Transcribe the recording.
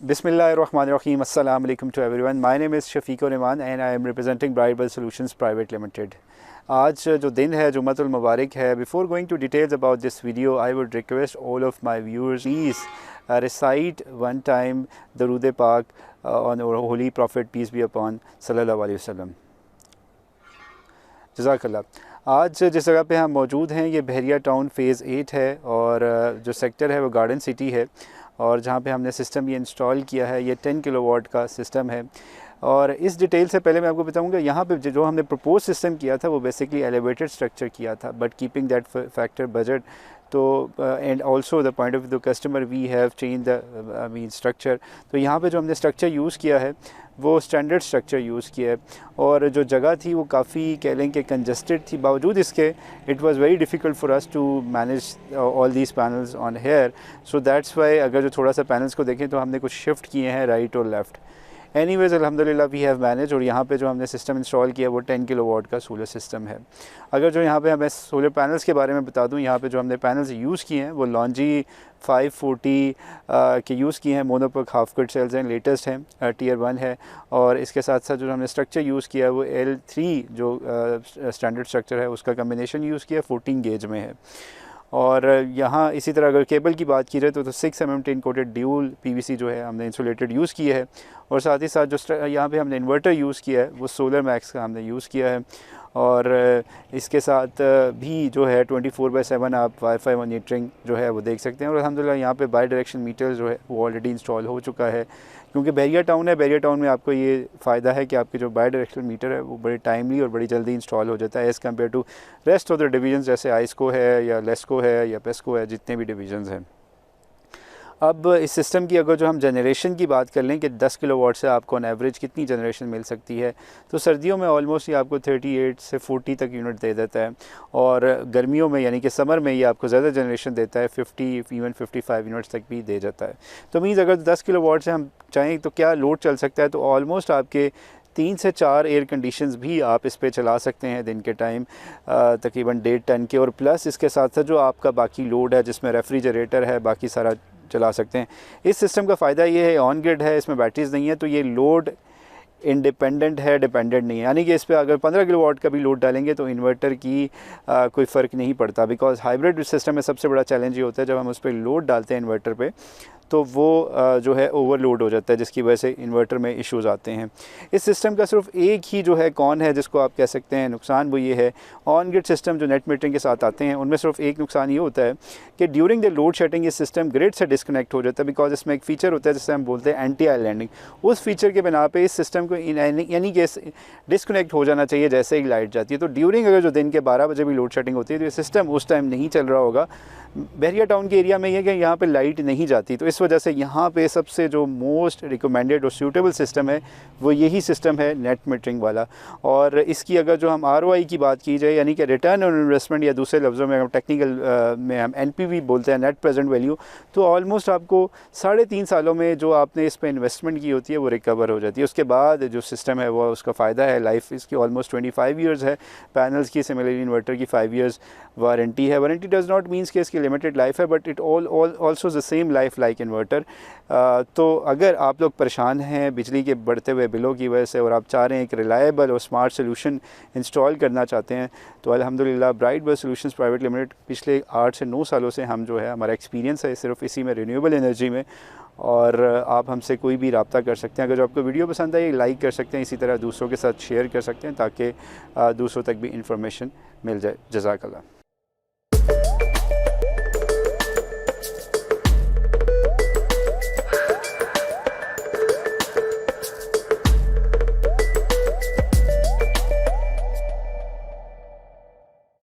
Bismillahirrahmanirrahim. Assalamu alaikum to everyone. My name is Shafiqur Rahman and I am representing Brightwell Solutions Private Limited. आज जो दिन है जुम्मतुल मुबारक है. Before going to details about this video, I would request all of my viewers please recite one time Darood Pak on our Holy Prophet peace be upon sallallahu alaihi wasallam. जज़ाकल्लाह. आज जिस जगह पे हम मौजूद हैं ये बहरिया टाउन फ़ेज़ 8 है और जो सेक्टर है वो गार्डन सिटी है और जहाँ पे हमने सिस्टम ये इंस्टॉल किया है ये 10 किलोवाट का सिस्टम है. और इस डिटेल से पहले मैं आपको बताऊंगा यहाँ पे जो हमने प्रपोज सिस्टम किया था वो बेसिकली एलिवेटेड स्ट्रक्चर किया था but keeping that factor budget. तो and also the point of the customer we have change the structure. तो यहाँ पे जो हमने स्ट्रक्चर यूज़ किया है वो स्टैंडर्ड स्ट्रक्चर यूज़ किया है और जो जगह थी वो काफ़ी कह लें कि कंजस्टेड थी. बावजूद इसके it was very difficult for us to manage all these panels on here. So that's why अगर जो थोड़ा सा पैनल्स को देखें तो हमने कुछ शिफ्ट किए हैं राइट और लेफ़्ट. एनीवेज़ अल्हम्दुलिल्लाह वी हैव मैनेज. और यहाँ पे जो हमने सिस्टम इंस्टॉल किया वो 10 किलोवाट का सोलर सिस्टम है. अगर जो यहाँ पे हमें सोलर पैनल्स के बारे में बता दूँ, यहाँ पे जो हमने पैनल्स यूज़ किए हैं वो लॉन्जी 540 के यूज़ किए हैं. मोनोपक हाफ कट सेल्स हैं, लेटेस्ट हैं, टीयर 1 है. और इसके साथ साथ जो हमने स्ट्रक्चर यूज़ किया है वो L3 जो स्टैंडर्ड स्ट्रक्चर है उसका कम्बिनेशन यूज़ किया 14 गेज में है. और यहाँ इसी तरह अगर केबल की बात की जाए तो 6 mm tin coated dual PVC जो है हमने इंसुलेटेड यूज़ किया है. और साथ ही साथ जो यहाँ पे हमने इन्वर्टर यूज़ किया है वो सोलर मैक्स का हमने यूज़ किया है. और इसके साथ भी जो है 24/7 आप वाईफाई मॉनिटरिंग जो है वो देख सकते हैं. और अल्हम्दुलिल्लाह यहाँ पे बाई डायरेक्शन मीटर जो है वो ऑलरेडी इंस्टॉल हो चुका है क्योंकि बहरिया टाउन है. बहरिया टाउन में आपको ये फ़ायदा है कि आपके जो बाई डायरेक्शनल मीटर है वो बड़े टाइमली और बड़ी जल्दी इंस्टॉल हो जाता है as compare to rest of the division जैसे आइस्को है या लेस्को है या पेस्को है, जितने भी डिवीजन्स हैं. अब इस सिस्टम की अगर जो हम जनरेशन की बात कर लें कि 10 किलोवाट से आपको ऑन एवरेज कितनी जनरेशन मिल सकती है, तो सर्दियों में ऑलमोस्ट ये आपको 38 से 40 तक यूनिट दे देता है. और गर्मियों में यानी कि समर में ये आपको ज़्यादा जनरेशन देता है, 50 इवन 55 यूनिट्स तक भी दे जाता है. तो मीन्स अगर 10 किलोवाट से हम चाहें तो क्या लोड चल सकता है, तो ऑलमोस्ट आपके 3 से 4 एयर कंडीशंस भी आप इस पे चला सकते हैं दिन के टाइम तकरीबन 1.5 टन के. और प्लस इसके साथ साथ जो आपका बाकी लोड है जिसमें रेफ्रिजरेटर है बाकी सारा चला सकते हैं. इस सिस्टम का फ़ायदा ये है ऑन ग्रिड है, इसमें बैटरीज नहीं है तो ये लोड इंडिपेंडेंट है, डिपेंडेंट नहीं है. यानी कि इस पे अगर 15 किलोवाट का भी लोड डालेंगे तो इन्वर्टर की कोई फ़र्क नहीं पड़ता. बिकॉज हाइब्रिड सिस्टम में सबसे बड़ा चैलेंज ये होता है जब हम उस पर लोड डालते हैं इन्वर्टर पे तो वो जो है ओवरलोड हो जाता है जिसकी वजह से इन्वर्टर में इश्यूज़ आते हैं. इस सिस्टम का सिर्फ एक ही जो है कौन है जिसको आप कह सकते हैं नुकसान, वो ये है ऑन ग्रिड सिस्टम जो नेट मीटरिंग के साथ आते हैं उनमें सिर्फ एक नुकसान ये होता है कि ड्यूरिंग द लोड शेडिंग ये सिस्टम ग्रिड से डिस्कनेक्ट हो जाता है. बिकॉज इसमें एक फ़ीचर होता है जिससे हम बोलते हैं एंटी आइलैंडिंग. उस फीचर के बिना पे इस सिस्टम को यानी कि डिस्कनेक्ट हो जाना चाहिए जैसे ही लाइट जाती है. तो ड्यूरिंग अगर जो दिन के 12 बजे भी लोड शेडिंग होती है तो ये सिस्टम उस टाइम नहीं चल रहा होगा. बहरिया टाउन के एरिया में ये कि यहाँ पे लाइट नहीं जाती, तो इस वजह से यहाँ पे सबसे जो मोस्ट रिकमेंडेड और सूटेबल सिस्टम है वो यही सिस्टम है नेट मीटरिंग वाला. और इसकी अगर जो हम ROI की बात की जाए यानी कि रिटर्न ऑन इन्वेस्टमेंट या दूसरे लफ्ज़ों में हम टेक्निकल में हम NPV बोलते हैं, नेट प्रेजेंट वैल्यू, तो ऑलमोस्ट आपको 3.5 सालों में जो आपने इस पर इन्वेस्टमेंट की होती है वो रिकवर हो जाती है. उसके बाद जो सिस्टम है वो उसका फ़ायदा है लाइफ इसकी ऑलमोस्ट 25 ईयर्स है. पैनल्स की सिमिलरली इन्वर्टर की 5 ईयर्स वारंटी है. वारंटी डज़ नॉट मीन्स कि इसकी लिमिटेड लाइफ है but it also the same life like inverter. तो अगर आप लोग परेशान हैं बिजली के बढ़ते हुए बिलों की वजह से और आप चाह रहे हैं एक रिलायबल और स्मार्ट सोल्यूशन इंस्टॉल करना चाहते हैं तो अल्हम्दुलिल्लाह ब्राइटवेल सॉल्यूशंस प्राइवेट लिमिटेड पिछले 8 से 9 सालों से हम जो है हमारा एक्सपीरियंस है सिर्फ इसी में रिन्यूएबल एनर्जी में. और आप हमसे कोई भी रब्ता कर सकते हैं. अगर जो आपको वीडियो पसंद आए लाइक कर सकते हैं, इसी तरह दूसरों के साथ शेयर कर सकते हैं ताकि दूसरों तक भी इंफॉर्मेशन मिल जाए. जज़ाकल्लाह.